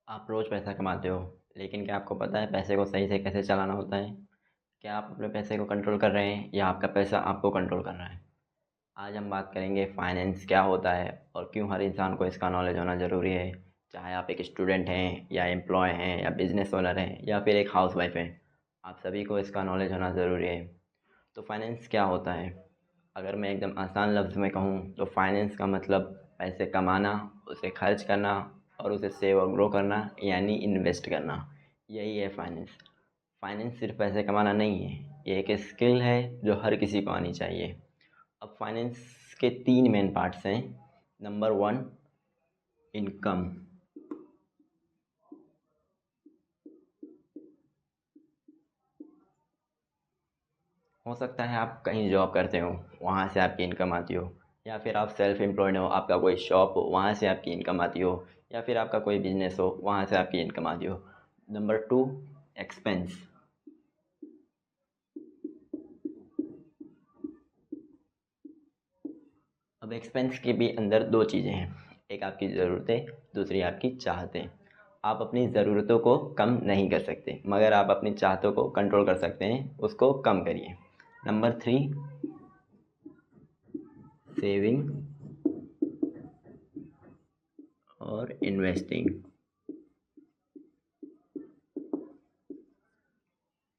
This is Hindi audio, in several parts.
आप रोज़ पैसा कमाते हो, लेकिन क्या आपको पता है पैसे को सही से कैसे चलाना होता है? क्या आप अपने पैसे को कंट्रोल कर रहे हैं या आपका पैसा आपको कंट्रोल कर रहा है? आज हम बात करेंगे फाइनेंस क्या होता है और क्यों हर इंसान को इसका नॉलेज होना ज़रूरी है। चाहे आप एक स्टूडेंट हैं या एम्प्लॉय हैं या बिज़नेस ओनर हैं या फिर एक हाउसवाइफ़ हैं, आप सभी को इसका नॉलेज होना ज़रूरी है। तो फाइनेंस क्या होता है? अगर मैं एकदम आसान लफ्ज़ में कहूँ तो फाइनेंस का मतलब पैसे कमाना, उसे खर्च करना और उसे सेव और ग्रो करना यानी इन्वेस्ट करना। यही है फाइनेंस। फाइनेंस सिर्फ पैसे कमाना नहीं है, ये एक स्किल है जो हर किसी को आनी चाहिए। अब फाइनेंस के 3 मेन पार्ट्स हैं। Number 1, income. हो सकता है आप कहीं जॉब करते हो, वहाँ से आपकी इनकम आती हो, या फिर आप सेल्फ एम्प्लॉयड हो, आपका कोई शॉप हो, वहाँ से आपकी इनकम आती हो, या फिर आपका कोई बिजनेस हो, वहाँ से आपकी इनकम आती हो। Number 2, expense. अब एक्सपेंस के भी अंदर दो चीज़ें हैं, एक आपकी ज़रूरतें, दूसरी आपकी चाहतें। आप अपनी ज़रूरतों को कम नहीं कर सकते, मगर आप अपनी चाहतों को कंट्रोल कर सकते हैं, उसको कम करिए। नंबर 3, सेविंग और इन्वेस्टिंग।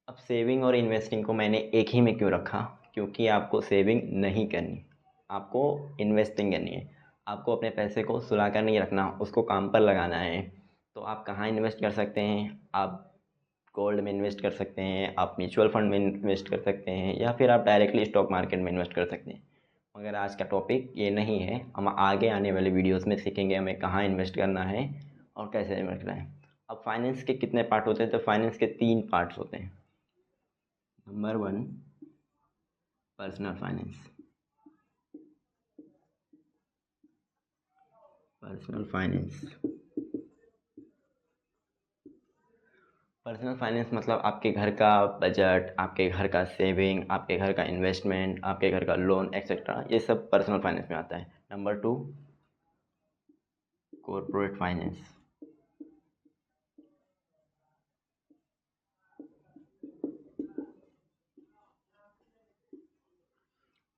अब सेविंग और इन्वेस्टिंग को मैंने एक ही में क्यों रखा? क्योंकि आपको सेविंग नहीं करनी, आपको इन्वेस्टिंग करनी है। आपको अपने पैसे को सुला कर नहीं रखना, उसको काम पर लगाना है। तो आप कहाँ इन्वेस्ट कर सकते हैं? आप गोल्ड में इन्वेस्ट कर सकते हैं, आप म्यूचुअल फंड में इन्वेस्ट कर सकते हैं, या फिर आप डायरेक्टली स्टॉक मार्केट में इन्वेस्ट कर सकते हैं। मगर आज का टॉपिक ये नहीं है, हम आगे आने वाले वीडियोस में सीखेंगे हमें कहाँ इन्वेस्ट करना है और कैसे इन्वेस्ट करना है। अब फाइनेंस के कितने पार्ट होते हैं? तो फाइनेंस के 3 पार्ट्स होते हैं। Number 1, personal finance. Personal finance personal finance मतलब आपके घर का बजट, आपके घर का सेविंग, आपके घर का इन्वेस्टमेंट, आपके घर का लोन एक्सेट्रा, ये सब पर्सनल फाइनेंस में आता है। Number 2, corporate finance.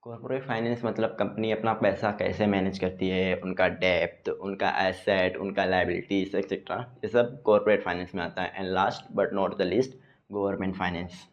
Corporate finance मतलब कंपनी अपना पैसा कैसे मैनेज करती है, उनका डेप्थ, उनका एसेट, उनका लायबिलिटीज एक्सेट्रा, ये सब कॉरपोरेट फाइनेंस में आता है। And last but not the least, government finance.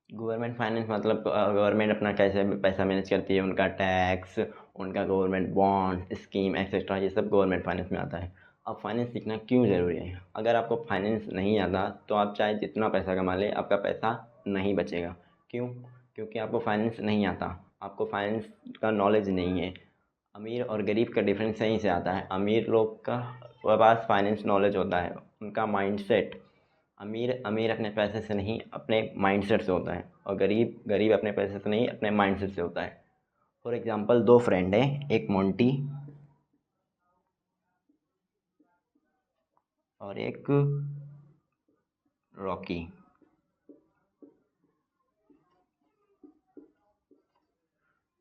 Government finance मतलब गवर्नमेंट अपना कैसे पैसा मैनेज करती है, उनका टैक्स, उनका गवर्नमेंट बॉन्ड स्कीम एक्सेट्रा, ये सब गवर्नमेंट फाइनेंस में आता है। अब फाइनेंस सीखना क्यों ज़रूरी है? अगर आपको फाइनेंस नहीं आता तो आप चाहे जितना पैसा कमा लें, आपका पैसा नहीं बचेगा। क्यों? क्योंकि आपको फाइनेंस नहीं आता, आपको फाइनेंस का नॉलेज नहीं है। अमीर और गरीब का डिफरेंस यहीं से आता है। अमीर लोग का पास फाइनेंस नॉलेज होता है, उनका माइंडसेट। अमीर अमीर अपने पैसे से नहीं, अपने माइंडसेट से होता है, और गरीब गरीब अपने पैसे से नहीं, अपने माइंडसेट से होता है। फॉर एग्जांपल, दो फ्रेंड हैं, एक मोंटी और एक रॉकी।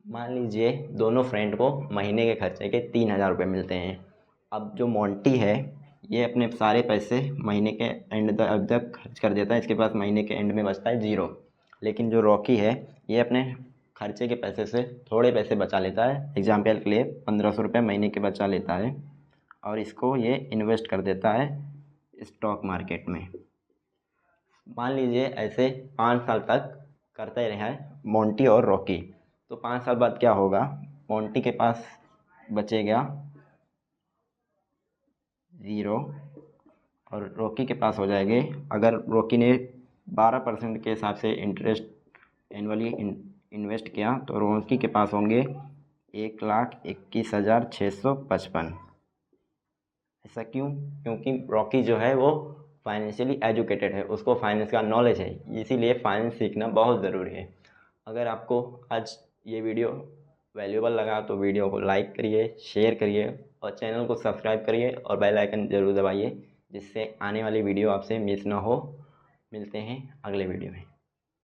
मान लीजिए दोनों फ्रेंड को महीने के खर्चे के 3,000 रुपये मिलते हैं। अब जो मोंटी है, ये अपने सारे पैसे महीने के एंड तक खर्च कर देता है, इसके पास महीने के एंड में बचता है ज़ीरो। लेकिन जो रॉकी है, ये अपने खर्चे के पैसे से थोड़े पैसे बचा लेता है। एग्जाम्पल के लिए 1,500 रुपये महीने के बचा लेता है, और इसको ये इन्वेस्ट कर देता है स्टॉक मार्केट में। मान लीजिए ऐसे 5 साल तक करते रहे हैं मोंटी और रॉकी। तो 5 साल बाद क्या होगा? मोंटी के पास बचेगा ज़ीरो, और रॉकी के पास हो जाएंगे, अगर रॉकी ने 12% के हिसाब से इंटरेस्ट एनुअली इन्वेस्ट किया, तो रॉकी के पास होंगे 1,21,655। ऐसा क्यों? क्योंकि रॉकी जो है वो फाइनेंशियली एजुकेटेड है, उसको फाइनेंस का नॉलेज है, इसीलिए फाइनेंस सीखना बहुत ज़रूरी है। अगर आपको आज ये वीडियो वैल्यूएबल लगा तो वीडियो को लाइक करिए, शेयर करिए और चैनल को सब्सक्राइब करिए और बेल आइकन ज़रूर दबाइए, जिससे आने वाली वीडियो आपसे मिस ना हो। मिलते हैं अगले वीडियो में।